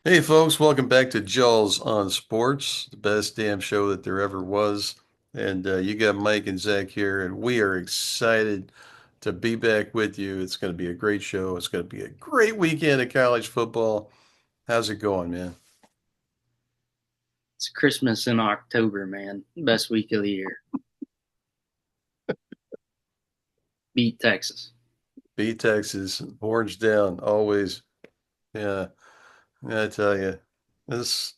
Hey folks, welcome back to Jaws on Sports, the best damn show that there ever was. And you got Mike and Zach here, and we are excited to be back with you. It's going to be a great show. It's going to be a great weekend of college football. How's it going, man? It's Christmas in October, man. Best week of the year. Beat Texas. Beat Texas, horns down, always. Yeah, I tell you, this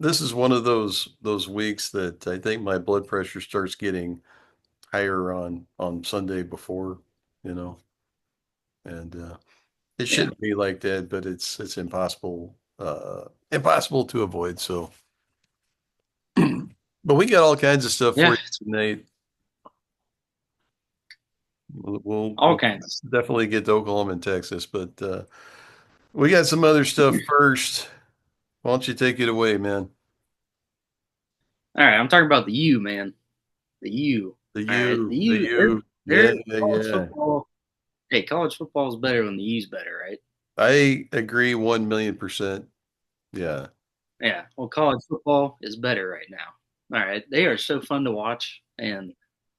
this is one of those weeks that I think my blood pressure starts getting higher on Sunday before, you know, and it Yeah. shouldn't be like that, but it's impossible to avoid. So, but we got all kinds of stuff for Yeah. you tonight. We'll All kinds of stuff. definitely get to Oklahoma and Texas, but we got some other stuff first. Why don't you take it away, man? All right. I'm talking about the U, man. The U. All right. The U, yeah, They're yeah, college yeah. football. Hey, college football is better when the U's better, right? I agree 1,000,000%. Yeah. Yeah. Well, college football is better right now. All right. They are so fun to watch, and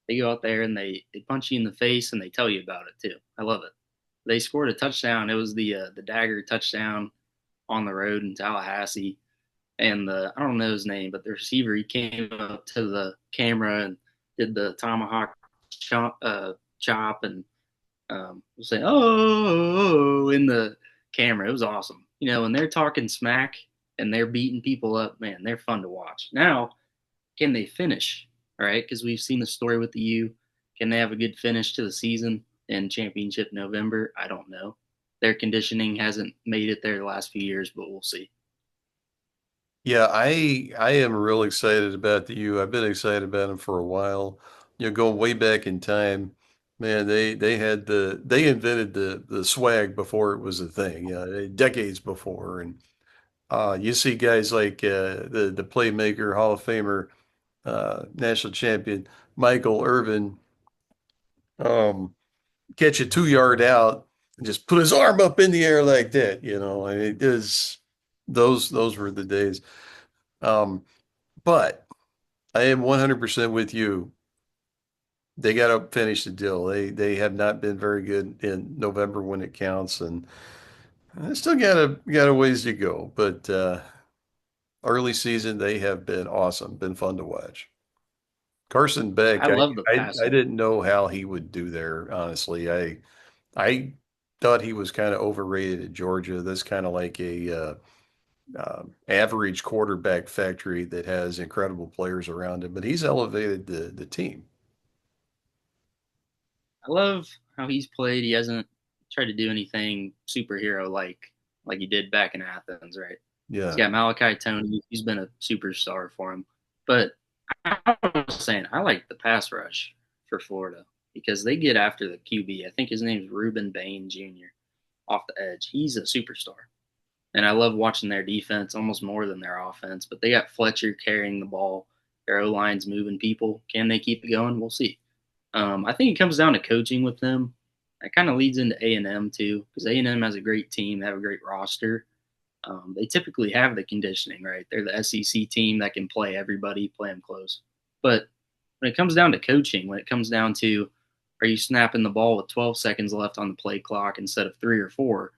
they go out there and they punch you in the face and they tell you about it too. I love it. They scored a touchdown. It was the dagger touchdown on the road in Tallahassee, and I don't know his name, but the receiver, he came up to the camera and did the tomahawk chop and was saying oh in the camera. It was awesome. You know, when they're talking smack and they're beating people up, man, they're fun to watch. Now, can they finish? All right, because we've seen the story with the U. Can they have a good finish to the season in championship November? I don't know. Their conditioning hasn't made it there the last few years, but we'll see. Yeah, I am real excited about the U. I've been excited about them for a while. Going way back in time, man, they invented the swag before it was a thing, decades before. And you see guys like the playmaker, Hall of Famer, national champion Michael Irvin, um, catch a 2 yard out and just put his arm up in the air like that. I mean, it is those were the days. Um, but I am 100% with you. They got to finish the deal. They have not been very good in November when it counts, and they still got a ways to go. But early season, they have been awesome, been fun to watch. Carson Beck, I I, love the I pass. I didn't know how he would do there, honestly. I thought he was kind of overrated at Georgia. That's kind of like a average quarterback factory that has incredible players around him, but he's elevated the team. I love how he's played. He hasn't tried to do anything superhero like he did back in Athens, right? He's Yeah. got Malachi Tony. He's been a superstar for him. But I was saying I like the pass rush for Florida because they get after the QB. I think his name's Ruben Bain Jr. off the edge. He's a superstar. And I love watching their defense almost more than their offense. But they got Fletcher carrying the ball. Their O line's moving people. Can they keep it going? We'll see. I think it comes down to coaching with them. That kind of leads into A&M too, because A&M has a great team, they have a great roster. They typically have the conditioning, right? They're the SEC team that can play everybody, play them close. But when it comes down to coaching, when it comes down to are you snapping the ball with 12 seconds left on the play clock instead of 3 or 4,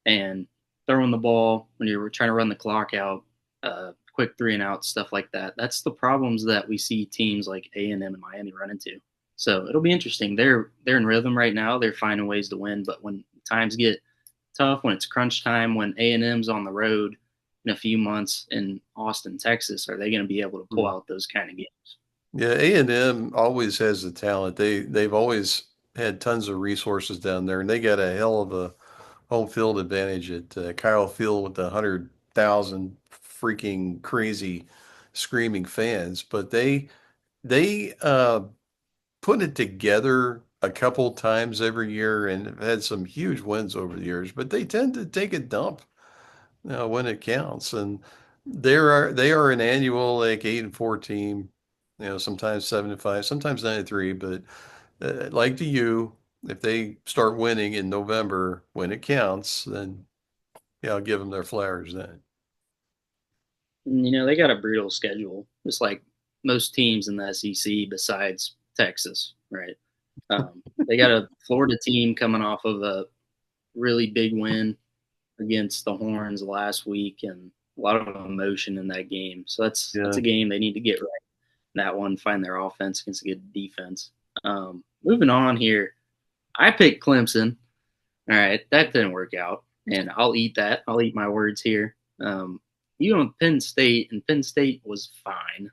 and throwing the ball when you're trying to run the clock out, quick 3 and out, stuff like that. That's the problems that we see teams like A&M and Miami run into. So it'll be interesting. They're in rhythm right now. They're finding ways to win, but when times get tough, when it's crunch time, when A&M's on the road in a few months in Austin, Texas, are they going to be able to pull out those kind of games? Yeah, A&M always has the talent. They've always had tons of resources down there, and they got a hell of a home field advantage at Kyle Field with 100,000 freaking crazy screaming fans. But they put it together a couple times every year and have had some huge wins over the years. But they tend to take a dump when it counts. And they are an annual like 8-4 team, sometimes 7-5, sometimes 9-3. But like to you, if they start winning in November when it counts, then yeah, I'll give them their flowers then. And, they got a brutal schedule, just like most teams in the SEC besides Texas, right? They got a Florida team coming off of a really big win against the Horns last week, and a lot of emotion in that game. So that's Yeah. a game they need to get right. That one, find their offense against a good defense. Moving on here, I picked Clemson. All right, that didn't work out, and I'll eat that. I'll eat my words here. You went Penn State, and Penn State was fine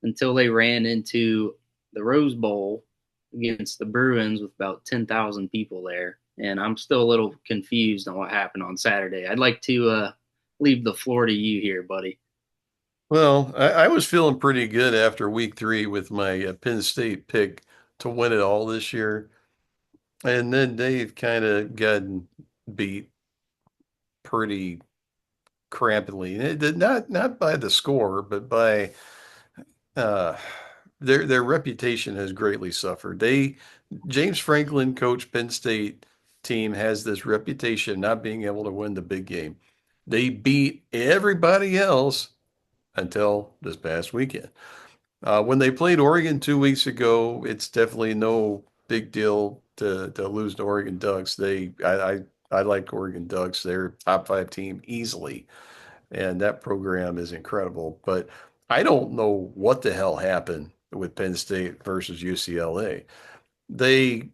until they ran into the Rose Bowl against the Bruins with about 10,000 people there. And I'm still a little confused on what happened on Saturday. I'd like to leave the floor to you here, buddy. Well, I was feeling pretty good after week 3 with my Penn State pick to win it all this year. And then they've kind of gotten beat pretty crampingly. It did not by the score, but by uh, their reputation has greatly suffered. James Franklin, coach Penn State team, has this reputation not being able to win the big game. They beat everybody else until this past weekend. When they played Oregon 2 weeks ago, it's definitely no big deal to lose to Oregon Ducks. I like Oregon Ducks. They're top 5 team easily, and that program is incredible. But I don't know what the hell happened with Penn State versus UCLA. They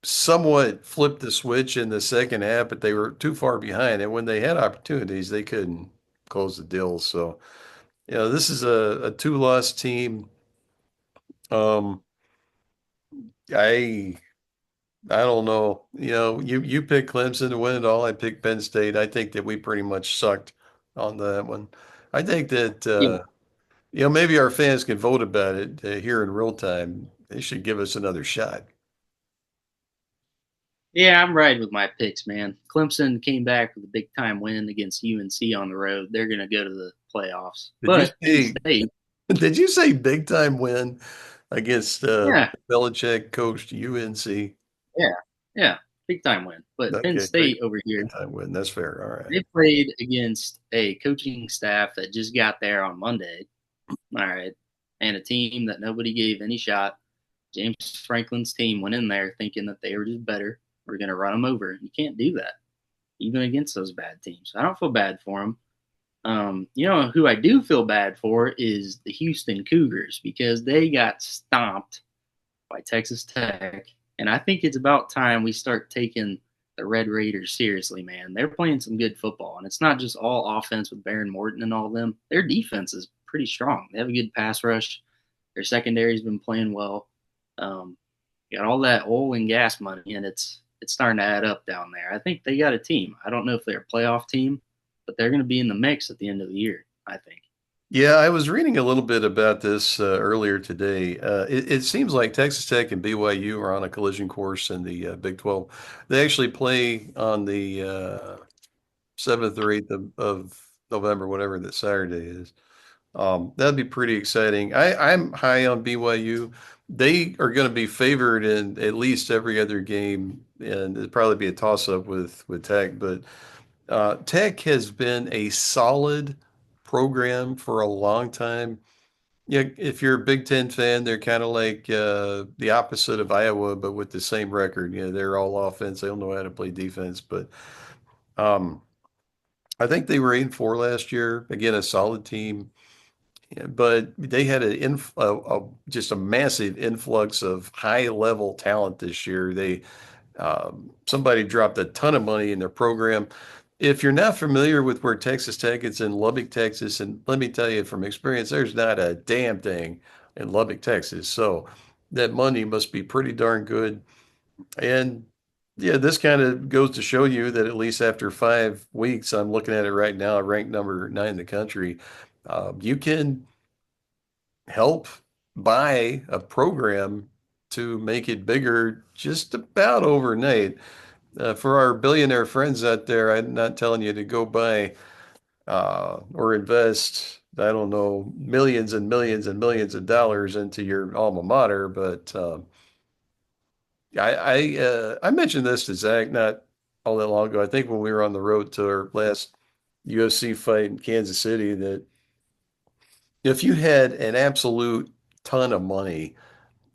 somewhat flipped the switch in the second half, but they were too far behind, and when they had opportunities, they couldn't close the deal. So, this is a two-loss team. Um, I I don't know. You picked Clemson to win it all. I picked Penn State. I think that we pretty much sucked on that one. I think that Yeah, maybe our fans can vote about it here in real time. They should give us another shot. yeah, I'm riding with my picks, man. Clemson came back with a big time win against UNC on the road. They're going to go to the playoffs. Did you But Penn say State, did you say big time win against yeah, Belichick coached UNC? yeah, yeah, big time win. But Penn Okay, big State over here, big time win. That's fair. All right. they played against a coaching staff that just got there on Monday. All right. And a team that nobody gave any shot. James Franklin's team went in there thinking that they were just better. We're going to run them over. You can't do that, even against those bad teams. I don't feel bad for them. Who I do feel bad for is the Houston Cougars because they got stomped by Texas Tech. And I think it's about time we start taking the Red Raiders seriously, man. They're playing some good football, and it's not just all offense with Baron Morton and all of them. Their defense is pretty strong. They have a good pass rush. Their secondary's been playing well. Um, got all that oil and gas money, and it's starting to add up down there. I think they got a team. I don't know if they're a playoff team, but they're going to be in the mix at the end of the year, I think. Yeah, I was reading a little bit about this earlier today. It seems like Texas Tech and BYU are on a collision course in the Big 12. They actually play on the 7th or 8th of November, whatever that Saturday is. That'd be pretty exciting. I'm high on BYU. They are going to be favored in at least every other game, and it'd probably be a toss-up with Tech. But Tech has been a solid program for a long time. Yeah, if you're a Big Ten fan, they're kind of like the opposite of Iowa, but with the same record. They're all offense. They don't know how to play defense. But um, I think they were 8-4 last year. Again, a solid team. Yeah, but they had just a massive influx of high level talent this year. Somebody dropped a ton of money in their program. If you're not familiar with where Texas Tech is in Lubbock, Texas, and let me tell you from experience, there's not a damn thing in Lubbock, Texas. So that money must be pretty darn good. And yeah, this kind of goes to show you that at least after 5 weeks, I'm looking at it right now, ranked number 9 in the country. You can help buy a program to make it bigger just about overnight. For our billionaire friends out there, I'm not telling you to go buy or invest, I don't know, millions and millions and millions of dollars into your alma mater, but I mentioned this to Zach not all that long ago. I think when we were on the road to our last UFC fight in Kansas City, that If you had an absolute ton of money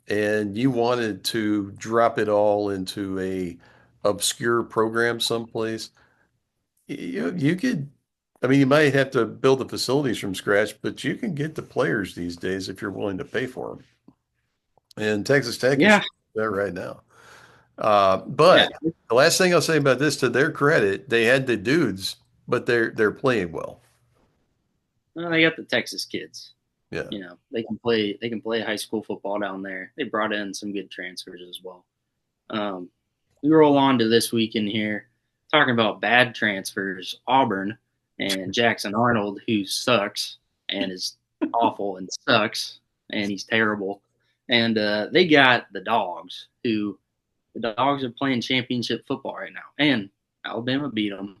and you wanted to drop it all into a obscure program someplace, you could, I mean, you might have to build the facilities from scratch, but you can get the players these days if you're willing to pay for them. And Texas Tech is Yeah, there right now. yeah. But the last thing I'll say about this, to their credit, they had the dudes, but they're playing well. Well, they got the Texas kids. Yeah. You know, they can play. They can play high school football down there. They brought in some good transfers as well. Um, we roll on to this weekend here, talking about bad transfers. Auburn and Jackson Arnold, who sucks and is awful and sucks and he's terrible. And they got the Dogs, who the Dogs are playing championship football right now, and Alabama beat them,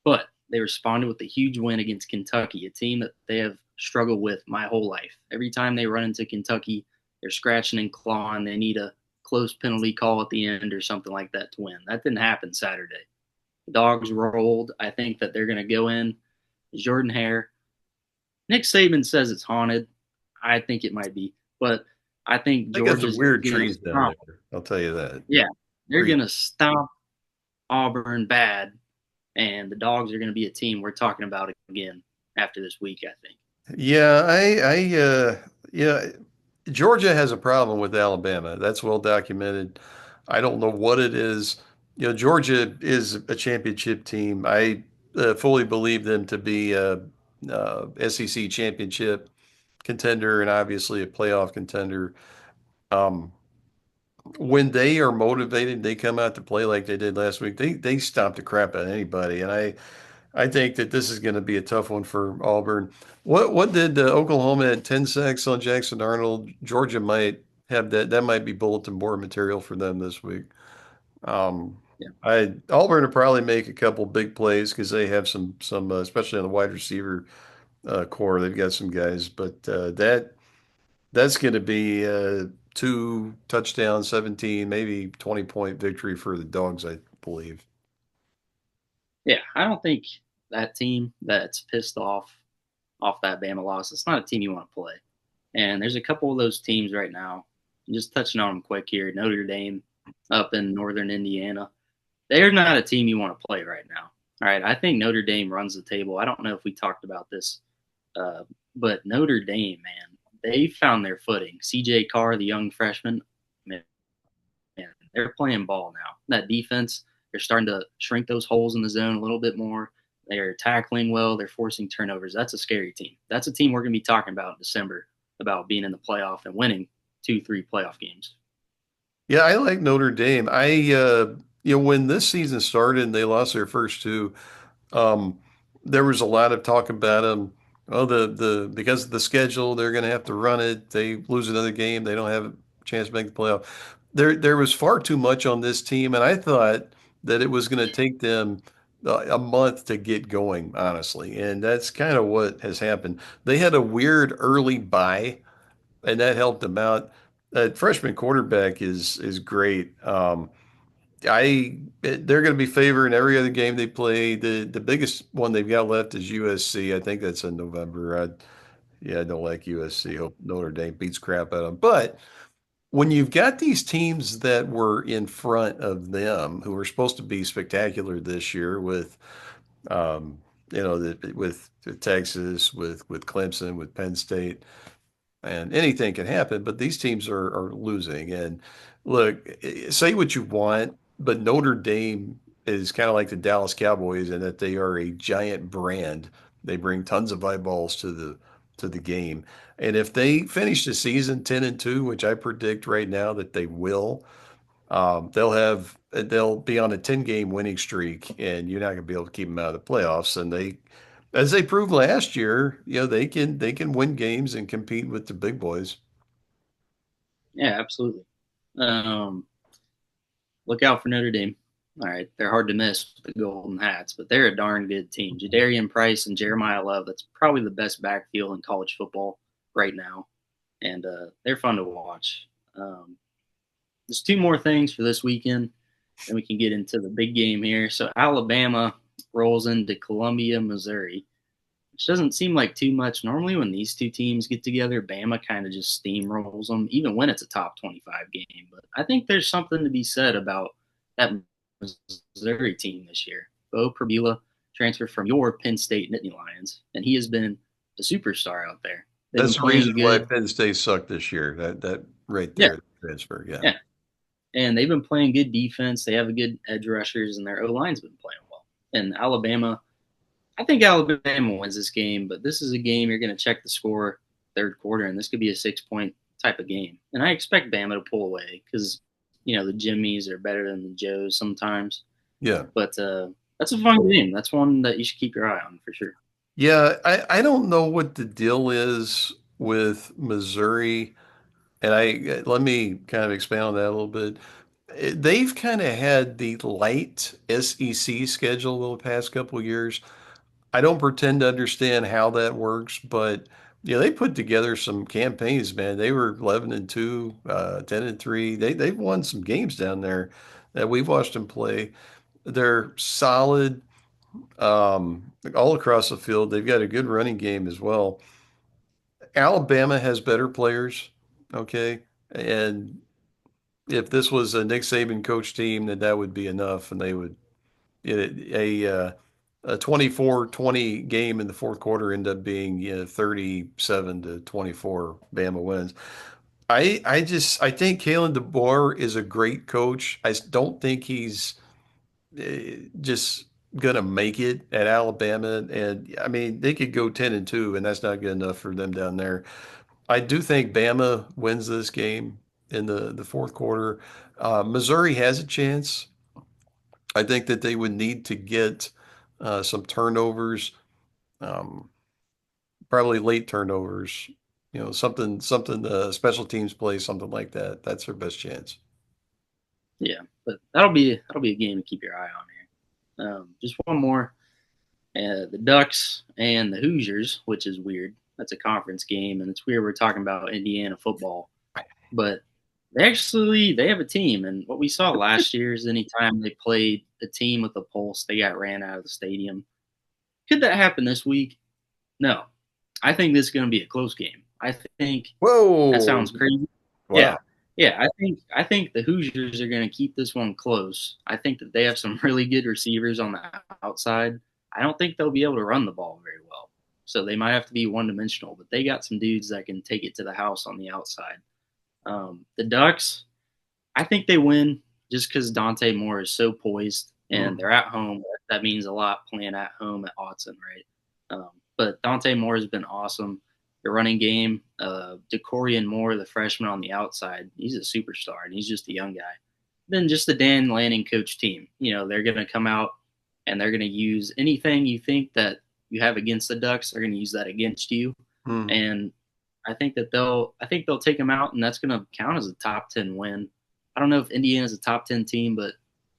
but they responded with a huge win against Kentucky, a team that they have struggled with my whole life. Every time they run into Kentucky, they're scratching and clawing. They need a close penalty call at the end or something like that to win. That didn't happen Saturday. The Dogs rolled. I think that they're going to go in. Jordan Hare. Nick Saban says it's haunted. I think it might be, but I think They got some Georgia's weird going to trees down stomp. there. I'll tell you that. Yeah, they're Creep. going to stomp Auburn bad, and the Dogs are going to be a team we're talking about again after this week, I think. Yeah, yeah, Georgia has a problem with Alabama. That's well documented. I don't know what it is. Georgia is a championship team. I fully believe them to be a, SEC championship contender and obviously a playoff contender. Um, when they are motivated, they come out to play like they did last week. They stomp the crap out of anybody, and I think that this is going to be a tough one for Auburn. What did Oklahoma had 10 sacks on Jackson Arnold? Georgia might have that. That might be bulletin board material for them this week. Um, Yeah, I Auburn will probably make a couple big plays because they have some especially on the wide receiver core. They've got some guys, but that's going to be two touchdowns, 17, maybe 20-point victory for the Dogs, I believe. yeah. I don't think that team that's pissed off that Bama loss. It's not a team you want to play. And there's a couple of those teams right now. Just touching on them quick here. Notre Dame up in northern Indiana. They're not a team you want to play right now. All right, I think Notre Dame runs the table. I don't know if we talked about this, uh, but Notre Dame, man, they found their footing. CJ Carr, the young freshman, man, they're playing ball now. That defense, they're starting to shrink those holes in the zone a little bit more. They're tackling well. They're forcing turnovers. That's a scary team. That's a team we're going to be talking about in December about being in the playoff and winning 2, 3 playoff games. Yeah, I like Notre Dame. When this season started and they lost their first two, um, there was a lot of talk about them. Oh, the because of the schedule, they're going to have to run it. They lose another game, they don't have a chance to make the playoff. There was far too much on this team, and I thought that it was going to take them a month to get going, honestly, and that's kind of what has happened. They had a weird early bye and that helped them out. Freshman quarterback is great. They're going to be favored in every other game they play. The biggest one they've got left is USC. I think that's in November. Yeah, I don't like USC. Hope Notre Dame beats crap out of them. But when you've got these teams that were in front of them, who were supposed to be spectacular this year, with um, with Texas, with Clemson, with Penn State and anything can happen, but these teams are losing. And look, say what you want, but Notre Dame is kind of like the Dallas Cowboys in that they are a giant brand. They bring tons of eyeballs to the game. And if they finish the season 10-2, which I predict right now that they will, they'll be on a 10-game winning streak, and you're not going to be able to keep them out of the playoffs. And as they proved last year, they can win games and compete with the big boys. Yeah, absolutely. Um, look out for Notre Dame. All right, they're hard to miss with the Golden Hats, but they're a darn good team. Jadarian Price and Jeremiah Love, that's probably the best backfield in college football right now, and they're fun to watch. There's two more things for this weekend, then we can get into the big game here. So Alabama rolls into Columbia, Missouri. which doesn't seem like too much. Normally, when these two teams get together, Bama kind of just steamrolls them, even when it's a top 25 game. But I think there's something to be said about that Missouri team this year. Bo Prabula transferred from your Penn State Nittany Lions, and he has been a superstar out there. They've been That's the reason playing why good. Penn State sucked this year. That right Yeah, there, the transfer. Yeah. yeah. And they've been playing good defense. They have a good edge rushers, and their O line's been playing well. And Alabama, I think Alabama wins this game, but this is a game you're going to check the score third quarter, and this could be a 6 point type of game. And I expect Bama to pull away because the Jimmies are better than the Joes sometimes. Yeah. But that's a fun game. That's one that you should keep your eye on for sure. Yeah, I don't know what the deal is with Missouri, and I let me kind of expand on that a little bit. They've kind of had the light SEC schedule the past couple of years. I don't pretend to understand how that works, but yeah, they put together some campaigns, man. They were 11-2, 10-3. They've won some games down there that we've watched them play. They're solid all across the field. They've got a good running game as well. Alabama has better players, okay? And if this was a Nick Saban coach team, then that would be enough, and they would a 24-20 game in the fourth quarter end up being 37-24 Bama wins. I think Kalen DeBoer is a great coach. I don't think he's just gonna make it at Alabama. And I mean, they could go 10-2, and that's not good enough for them down there. I do think Bama wins this game in the fourth quarter. Missouri has a chance. I think that they would need to get some turnovers, um, probably late turnovers. Something special teams play, something like that. That's their best chance. Yeah, but that'll be a game to keep your eye on here. Just one more. The Ducks and the Hoosiers, which is weird. That's a conference game, and it's weird we're talking about Indiana football, but they have a team, and what we saw last year is anytime they played a team with a pulse, they got ran out of the stadium. Could that happen this week? No. I think this is going to be a close game. I think that Whoa! sounds crazy. Yeah. Wow. Yeah, I think the Hoosiers are going to keep this one close. I think that they have some really good receivers on the outside. I don't think they'll be able to run the ball very well. So they might have to be one-dimensional, but they got some dudes that can take it to the house on the outside. The Ducks, I think they win just because Dante Moore is so poised and Mm. they're at home. That means a lot playing at home at Autzen, right? But Dante Moore has been awesome. The running game, Decorian Moore, the freshman on the outside, he's a superstar and he's just a young guy. Then just the Dan Lanning coach team, they're going to come out and they're going to use anything you think that you have against the Ducks, they're going to use that against you. Mm. And I think they'll take them out, and that's going to count as a top 10 win. I don't know if Indiana's a top 10 team, but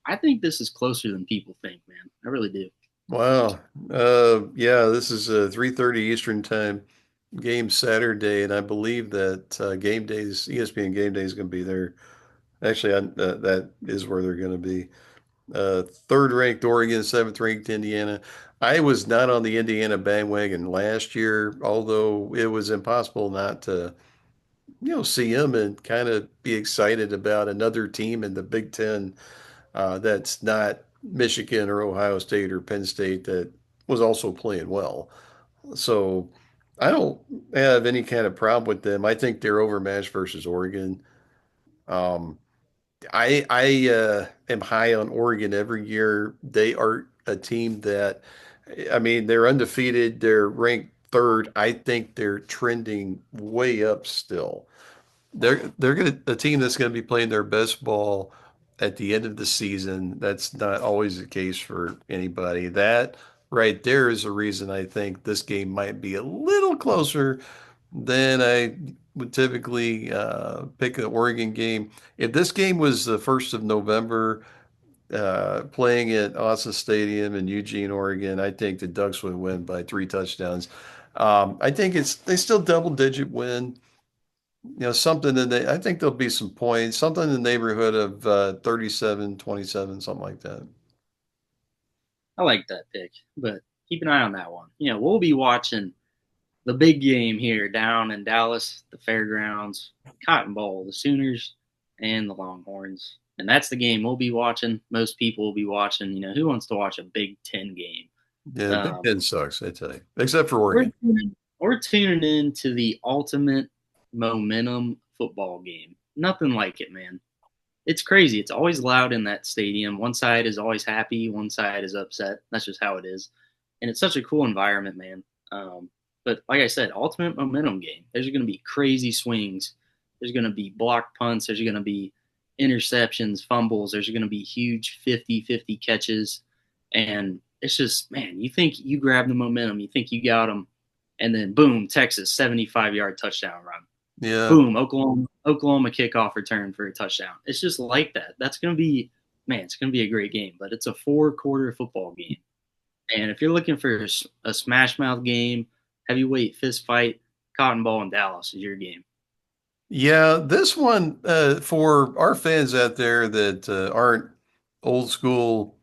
I think this is closer than people think, man. I really do. Wow. Yeah, this is 3:30 Eastern time game Saturday, and I believe that game days, ESPN game day is going to be there. Actually, that is where they're going to be. Third ranked Oregon, seventh ranked Indiana. I was not on the Indiana bandwagon last year, although it was impossible not to, see them and kind of be excited about another team in the Big Ten that's not Michigan or Ohio State or Penn State that was also playing well. So I don't have any kind of problem with them. I think they're overmatched versus Oregon. Um, I am high on Oregon every year. They are a team that, I mean, they're undefeated. They're ranked third. I think they're trending way up still. They're gonna a team that's gonna be playing their best ball at the end of the season. That's not always the case for anybody. That right there is a reason I think this game might be a little closer than I would typically pick an Oregon game. If this game was the 1st of November, playing at Austin Stadium in Eugene, Oregon, I think the Ducks would win by 3 touchdowns. I think they still double digit win. Something I think there'll be some points, something in the neighborhood of 37-27, something like that. I like that pick, but keep an eye on that one. We'll be watching the big game here down in Dallas, the Fairgrounds, Cotton Bowl, the Sooners and the Longhorns. And that's the game we'll be watching. Most people will be watching. Who wants to watch a Big Ten game? Yeah, Big Um, Ten sucks, I tell you, except for we're Oregon. tuning, we're tuning in to the ultimate momentum football game. Nothing like it, man. It's crazy. It's always loud in that stadium. One side is always happy, one side is upset. That's just how it is. And it's such a cool environment, man. But like I said, ultimate momentum game. There's going to be crazy swings. There's going to be block punts. There's going to be interceptions, fumbles. There's going to be huge 50-50 catches. And it's just, man, you think you grab the momentum, you think you got them, and then boom, Texas 75-yard touchdown run. Yeah, Boom, Oklahoma kickoff return for a touchdown. It's just like that. That's going to be, man, it's going to be a great game, but it's a 4-quarter football game. And if you're looking for a smash mouth game, heavyweight fist fight, Cotton Ball in Dallas is your game. yeah. This one for our fans out there that aren't old school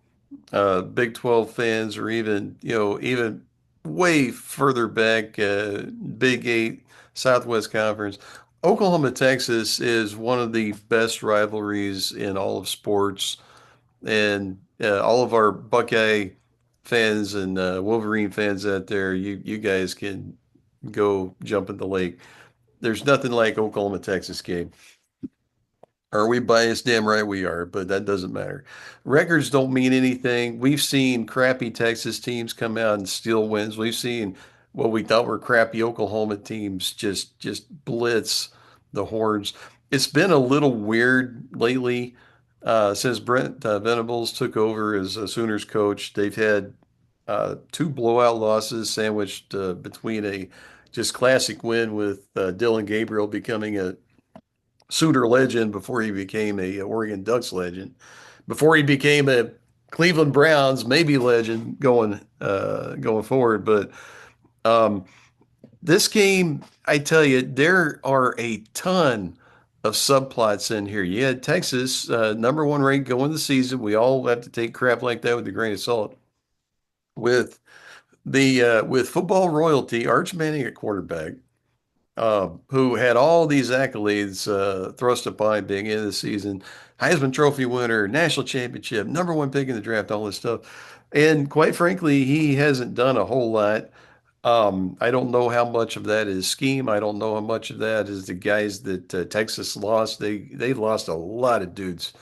Big 12 fans, or even even way further back, Big Eight, Southwest Conference. Oklahoma, Texas is one of the best rivalries in all of sports, and all of our Buckeye fans and Wolverine fans out there, you guys can go jump in the lake. There's nothing like Oklahoma, Texas game. Are we biased? Damn right we are, but that doesn't matter. Records don't mean anything. We've seen crappy Texas teams come out and steal wins. We've seen what we thought were crappy Oklahoma teams just blitz the Horns. It's been a little weird lately since Brent Venables took over as a Sooners coach. They've had two blowout losses sandwiched between a just classic win with Dylan Gabriel becoming a Sooner legend before he became a Oregon Ducks legend, before he became a Cleveland Browns maybe legend going forward. But um, this game, I tell you, there are a ton of subplots in here. You had Texas, number one ranked going the season. We all have to take crap like that with a grain of salt. With with football royalty, Arch Manning at quarterback, who had all these accolades thrust upon being in the season, Heisman Trophy winner, national championship, number one pick in the draft, all this stuff. And quite frankly, he hasn't done a whole lot. I don't know how much of that is scheme. I don't know how much of that is the guys that Texas lost. They lost a lot of dudes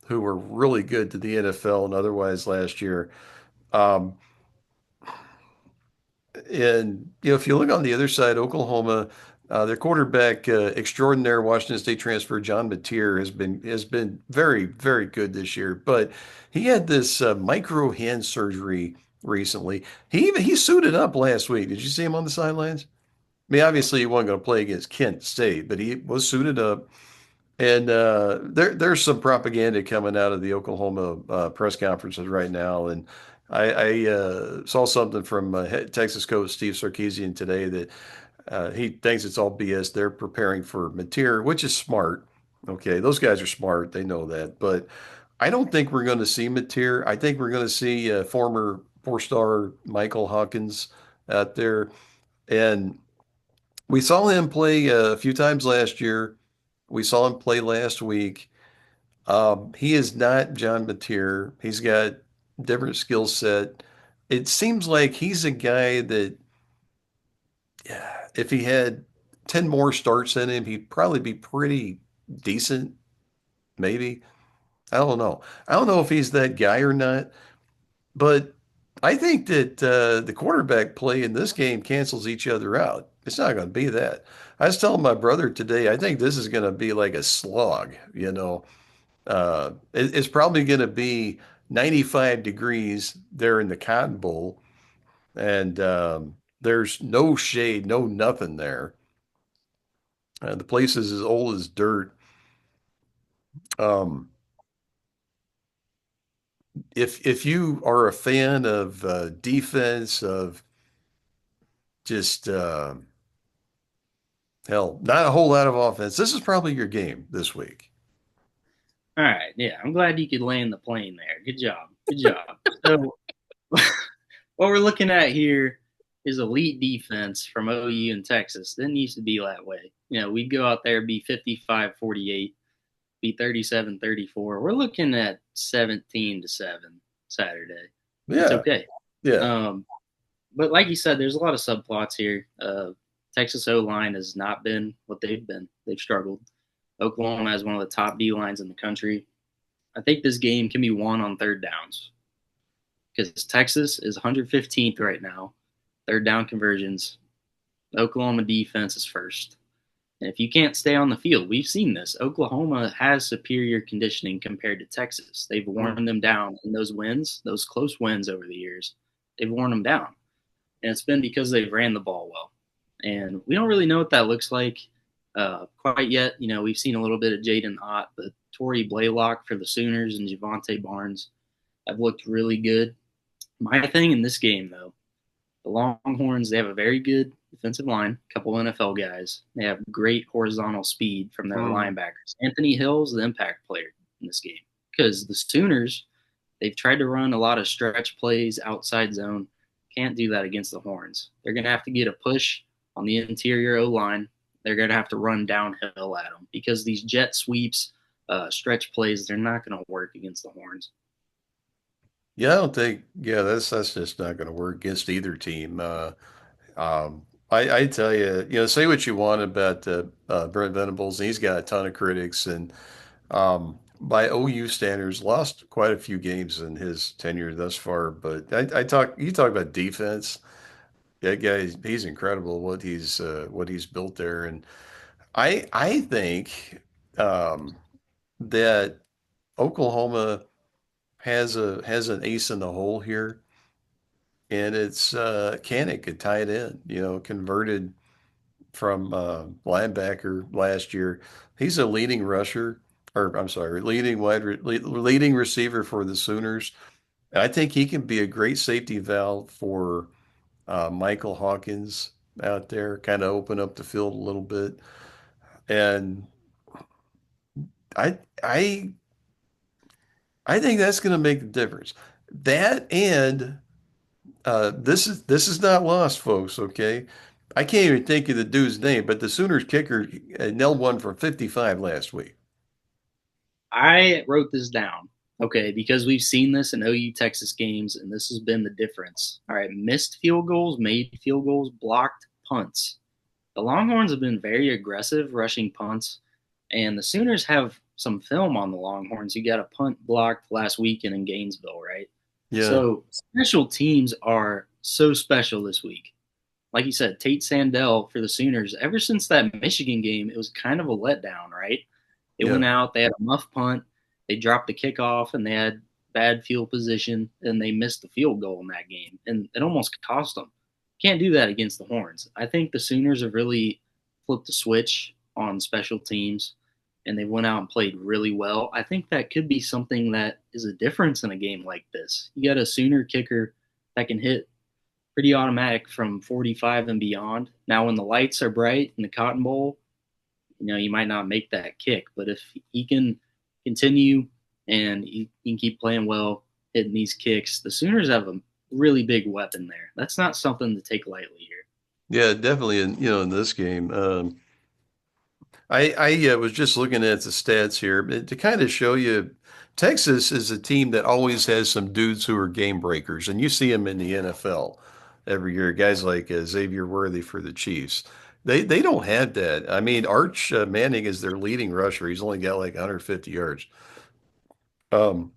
who were really good to the NFL and otherwise last year. Um, And if you look on the other side, Oklahoma, their quarterback extraordinaire, Washington State transfer John Mateer has been very very good this year. But he had this micro hand surgery recently. He suited up last week. Did you see him on the sidelines? I mean, obviously he wasn't going to play against Kent State, but he was suited up. And there's some propaganda coming out of the Oklahoma press conferences right now, and I saw something from Texas coach Steve Sarkisian today that he thinks it's all BS. They're preparing for Mateer, which is smart. Okay, those guys are smart. They know that, but I don't think we're going to see Mateer. I think we're going to see former four-star Michael Hawkins out there, and we saw him play a few times last year. We saw him play last week. He is not John Mateer. He's got different skill set. It seems like he's a guy that, yeah, if he had 10 more starts in him, he'd probably be pretty decent, maybe. I don't know. I don't know if he's that guy or not, but I think that the quarterback play in this game cancels each other out. It's not going to be that. I was telling my brother today, I think this is going to be like a slog. It's probably going to be 95 degrees there in the Cotton Bowl, and there's no shade, no nothing there. The place is as old as dirt. Um, if you are a fan of defense, of just hell, not a whole lot of offense, this is probably your game this week. All right, yeah, I'm glad you could land the plane there. Good job, good job. So what we're looking at here is elite defense from OU and Texas. Didn't used to be that way. We'd go out there, be 55-48, be 37-34. We're looking at 17-7 Saturday. That's Yeah, okay. yeah. Um, but like you said, there's a lot of subplots here. Texas O line has not been what they've been. They've struggled. Oklahoma has one of the top D lines in the country. I think this game can be won on third downs because Texas is 115th right now. Third down conversions. Oklahoma defense is first. And if you can't stay on the field, we've seen this. Oklahoma has superior conditioning compared to Texas. They've Mm. worn them down in those wins, those close wins over the years. They've worn them down. And it's been because they've ran the ball well. And we don't really know what that looks like quite yet. We've seen a little bit of Jaden Ott, but Torrey Blaylock for the Sooners and Javante Barnes have looked really good. My thing in this game, though, the Longhorns, they have a very good defensive line, a couple NFL guys. They have great horizontal speed from their Mm. linebackers. Anthony Hill's the impact player in this game because the Sooners, they've tried to run a lot of stretch plays outside zone. Can't do that against the Horns. They're going to have to get a push on the interior O line. They're going to have to run downhill at them because these jet sweeps, stretch plays, they're not going to work against the Horns. Yeah, I don't think, yeah, that's just not going to work against either team. I tell you, say what you want about Brent Venables, and he's got a ton of critics, and by OU standards, lost quite a few games in his tenure thus far. But you talk about defense. That guy, he's incredible what he's built there, and I think that Oklahoma has an ace in the hole here, and it's Kannick could tie it in. Converted from linebacker last year. He's a leading rusher, or I'm sorry, leading receiver for the Sooners. And I think he can be a great safety valve for Michael Hawkins out there, kind of open up the field a little bit. And I I I think that's going to make the difference. That and this is not lost, folks. Okay, I can't even think of the dude's name, but the Sooners kicker nailed one from 55 last week. I wrote this down, okay, because we've seen this in OU Texas games, and this has been the difference. All right, missed field goals, made field goals, blocked punts. The Longhorns have been very aggressive rushing punts, and the Sooners have some film on the Longhorns. You got a punt blocked last weekend in Gainesville, right? Yeah, So special teams are so special this week. Like you said, Tate Sandell for the Sooners, ever since that Michigan game, it was kind of a letdown, right? It yeah, went out, they had a muff punt, they dropped the kickoff, and they had bad field position, and they missed the field goal in that game, and it almost cost them. Can't do that against the Horns. I think the Sooners have really flipped the switch on special teams, and they went out and played really well. I think that could be something that is a difference in a game like this. You got a Sooner kicker that can hit pretty automatic from 45 and beyond. Now, when the lights are bright in the Cotton Bowl, you might not make that kick, but if he can continue and he can keep playing well, hitting these kicks, the Sooners have a really big weapon there. That's not something to take lightly here. yeah, definitely. In this game, I was just looking at the stats here to kind of show you. Texas is a team that always has some dudes who are game breakers, and you see them in the NFL every year. Guys like Xavier Worthy for the Chiefs. They don't have that. I mean, Arch Manning is their leading rusher. He's only got like 150 yards. Um,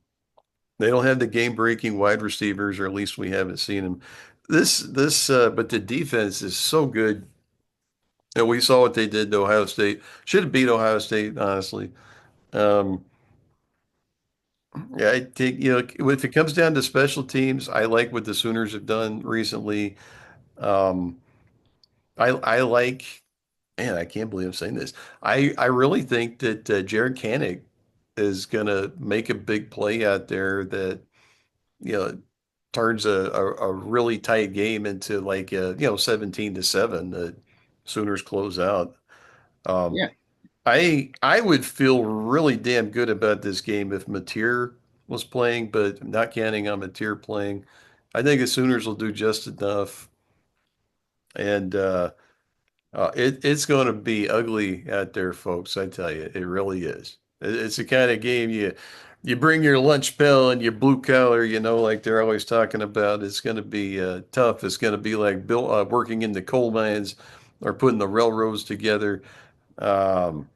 they don't have the game-breaking wide receivers, or at least we haven't seen them. But the defense is so good. And we saw what they did to Ohio State. Should have beat Ohio State, honestly. Um, yeah, I think, if it comes down to special teams, I like what the Sooners have done recently. Um, I like, man, I can't believe I'm saying this. I really think that Jared Kanig is going to make a big play out there that, you know, turns a really tight game into like, 17-7. The Sooners close out. Um, Yeah, I would feel really damn good about this game if Mateer was playing, but not counting on Mateer playing. I think the Sooners will do just enough, and it's going to be ugly out there, folks. I tell you, it really is. It's the kind of game you bring your lunch pail and your blue collar, like they're always talking about. It's going to be tough. It's going to be like working in the coal mines or putting the railroads together. Um,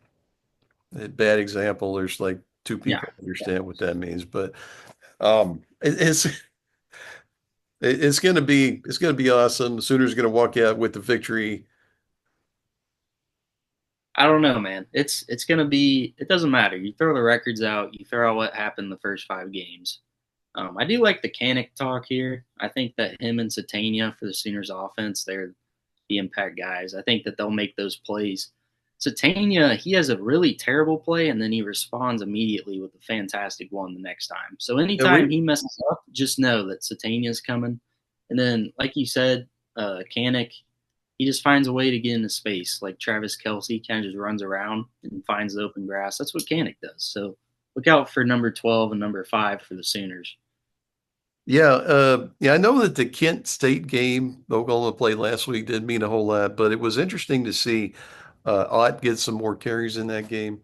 a bad example. There's like two Yeah, people understand what that means, but it's going to be awesome. The Sooners are going to walk out with the victory. I don't know, man. It's gonna be. It doesn't matter. You throw the records out. You throw out what happened the first 5 games. I do like the Canic talk here. I think that him and Satania for the Sooners offense, they're the impact guys. I think that they'll make those plays. Satania, he has a really terrible play, and then he responds immediately with a fantastic one the next time. So Yeah, anytime he messes up, just know that Satania's coming. And then, like you said, Canic, he just finds a way to get into space. Like Travis Kelsey kind of just runs around and finds the open grass. That's what Canic does. So look out for number 12 and number 5 for the Sooners. yeah. I know that the Kent State game Oklahoma played last week didn't mean a whole lot, but it was interesting to see Ott get some more carries in that game.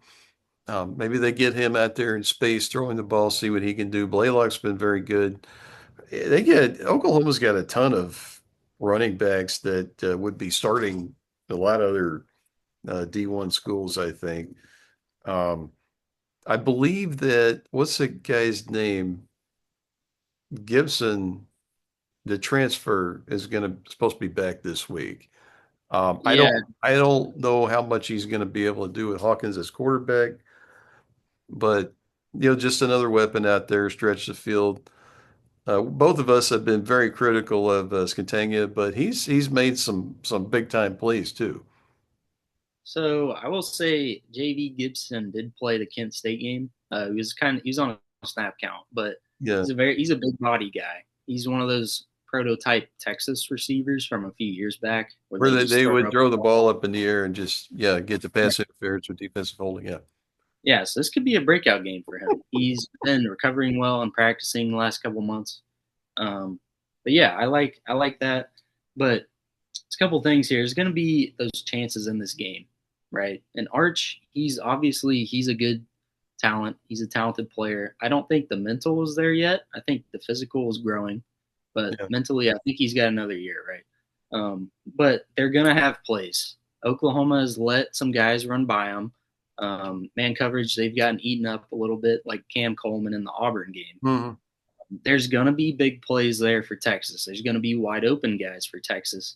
Maybe they get him out there in space throwing the ball, see what he can do. Blaylock's been very good. Oklahoma's got a ton of running backs that would be starting a lot of other D1 schools, I think. Um, I believe that what's the guy's name? Gibson, the transfer is supposed to be back this week. I Yeah, don't know how much he's going to be able to do with Hawkins as quarterback, but just another weapon out there, stretch the field. Both of us have been very critical of Scantagna, but he's made some big time plays too. so I will say JV Gibson did play the Kent State game. He was on a snap count, but Yeah, he's a big body guy. He's one of those prototype Texas receivers from a few years back where where they they just throw would up throw the the ball. ball up in the air and just get the pass interference with defensive holding. Yeah, Yeah, so this could be a breakout game for him. He's been recovering well and practicing the last couple months. Um, but yeah, I like that. But it's a couple things here. There's going to be those chances in this game, right? And Arch, he's a good talent. He's a talented player. I don't think the mental is there yet. I think the physical is growing, but yeah. mentally, I think he's got another year, right? But they're going to have plays. Oklahoma has let some guys run by them. Man coverage, they've gotten eaten up a little bit, like Cam Coleman in the Auburn game. Mhm. There's going to be big plays there for Texas. There's going to be wide open guys for Texas.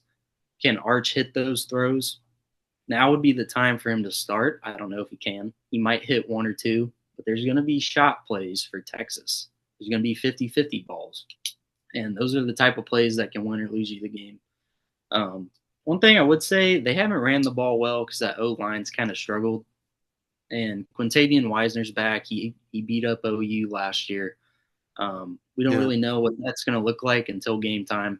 Can Arch hit those throws? Now would be the time for him to start. I don't know if he can. He might hit one or two, but there's going to be shot plays for Texas. There's going to be 50-50 balls. And those are the type of plays that can win or lose you the game. Um, One thing I would say, they haven't ran the ball well because that O line's kind of struggled. And Quintavious Wisner's back. He beat up OU last year. We don't Yeah. really know what that's going to look like until game time.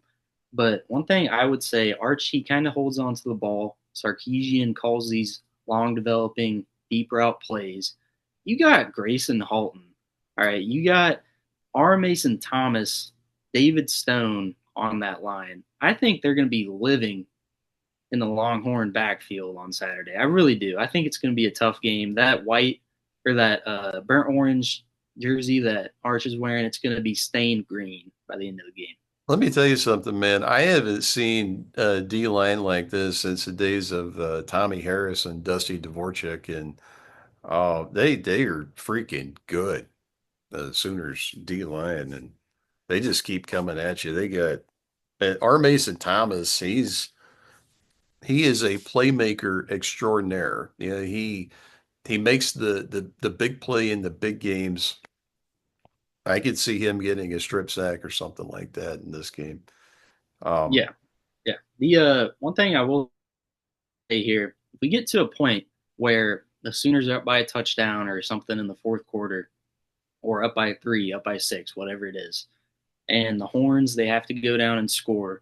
But one thing I would say, Archie kind of holds on to the ball. Sarkeesian calls these long developing deep route plays. You got Grayson Halton. All right. You got R. Mason Thomas, David Stone on that line. I think they're going to be living in the Longhorn backfield on Saturday. I really do. I think it's going to be a tough game. That white or that burnt orange jersey that Arch is wearing, it's going to be stained green by the end of the game. Let me tell you something, man. I haven't seen a D line like this since the days of Tommy Harris and Dusty Dvorak, and they are freaking good. The Sooners D line, and they just keep coming at you. They got R. Mason Thomas. He is a playmaker extraordinaire. He makes the big play in the big games. I could see him getting a strip sack or something like that in this game. Um, Yeah, yeah. The one thing I will say here, if we get to a point where the Sooners are up by a touchdown or something in the fourth quarter, or up by 3, up by 6, whatever it is, and the Horns they have to go down and score.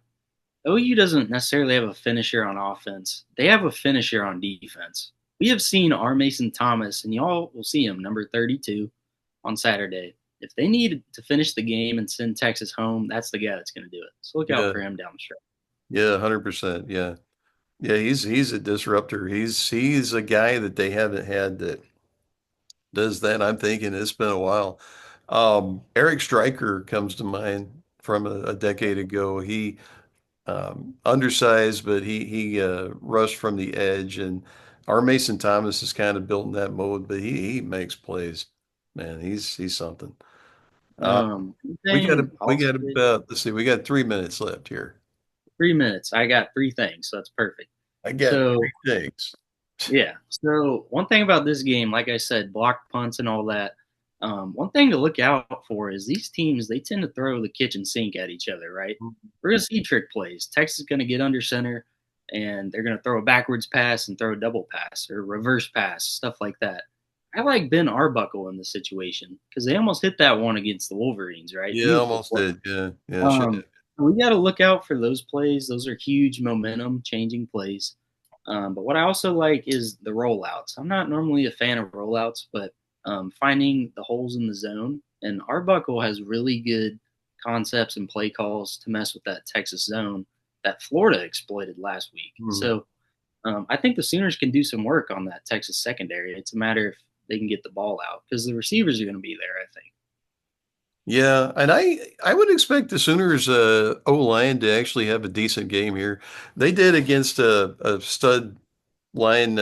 OU doesn't necessarily have a finisher on offense. They have a finisher on defense. We have seen R. Mason Thomas, and y'all will see him, number 32, on Saturday. if they need to finish the game and send Texas home, that's the guy that's going to do it. So look out Yeah. for him down the stretch. Yeah, 100%. Yeah. Yeah, he's a disruptor. He's a guy that they haven't had that does that. I'm thinking it's been a while. Eric Stryker comes to mind from a decade ago. He undersized, but he rushed from the edge, and our Mason Thomas is kind of built in that mode, but he makes plays. Man, he's something. Uh, One we got thing we I'll got say, about let's see, we got 3 minutes left here. 3 minutes. I got three things, so that's perfect. I got So three things. yeah. So one thing about this game, like I said, block punts and all that. One thing to look out for is these teams, they tend to throw the kitchen sink at each other, right? We're going to see trick plays. Texas is going to get under center and they're going to throw a backwards pass and throw a double pass or reverse pass, stuff like that. I like Ben Arbuckle in this situation because they almost hit that one against the Wolverines, right? Yeah, Beautiful almost play. did. Yeah, yeah, should Um, have. we got to look out for those plays. Those are huge momentum changing plays. But what I also like is the rollouts. I'm not normally a fan of rollouts, but finding the holes in the zone. And Arbuckle has really good concepts and play calls to mess with that Texas zone that Florida exploited last week. Mhm. So I think the Sooners can do some work on that Texas secondary. It's a matter if they can get the ball out because the receivers are going to be there, I think. Yeah, and I would expect the Sooners O-line to actually have a decent game here. They did against a stud line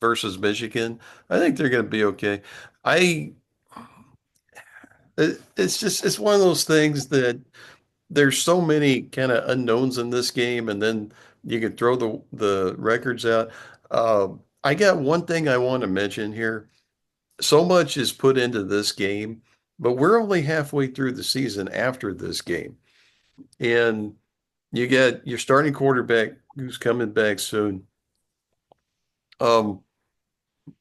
versus Michigan. I think they're going to be okay. I it's just it's one of those things that there's so many kind of unknowns in this game, and then you can throw the records out. I got one thing I want to mention here. So much is put into this game, but we're only halfway through the season after this game. And you got your starting quarterback who's coming back soon. Um,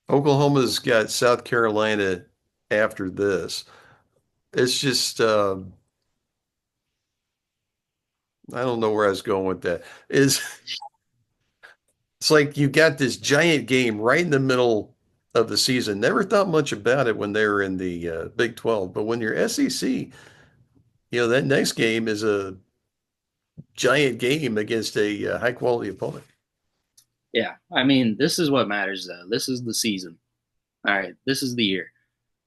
Oklahoma's got South Carolina after this. It's just, I don't know where I was going with that. It's like you got this giant game right in the middle of the season. Never thought much about it when they were in the Big 12, but when you're SEC, that next game is a giant game against a high quality opponent. Yeah, I mean, this is what matters, though. This is the season. All right, this is the year.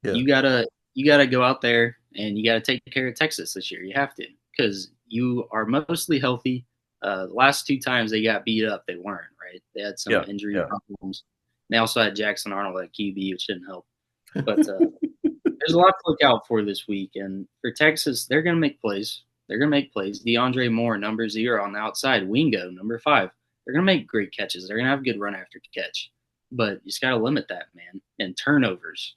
Yeah, You gotta go out there and you gotta take care of Texas this year. You have to because you are mostly healthy. The last two times they got beat up, they weren't right. They had some yeah, injury yeah. problems. They also had Jackson Arnold at QB, which didn't help. But there's a lot to look out for this week, and for Texas, they're gonna make plays. They're gonna make plays. DeAndre Moore, number 0 on the outside. Wingo, number 5. They're gonna make great catches. They're gonna have good run after catch, but you just gotta limit that, man. And turnovers.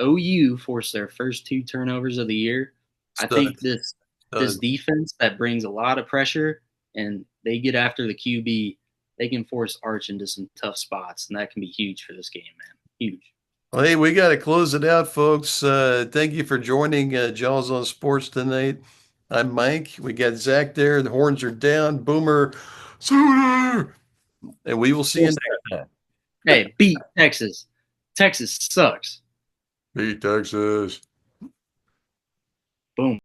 OU forced their first 2 turnovers of the year. I Stud, think this stud. defense that brings a lot of pressure and they get after the QB, they can force Arch into some tough spots, and that can be huge for this game, man. Huge. Well, hey, we got to close it out, folks. Thank you for joining Jaws on Sports tonight. I'm Mike. We got Zach there. The horns are down. Boomer, Sooner, and we will see you Yes, next sir. time. Hey, beat Texas. Texas sucks. Beat Texas. Boom.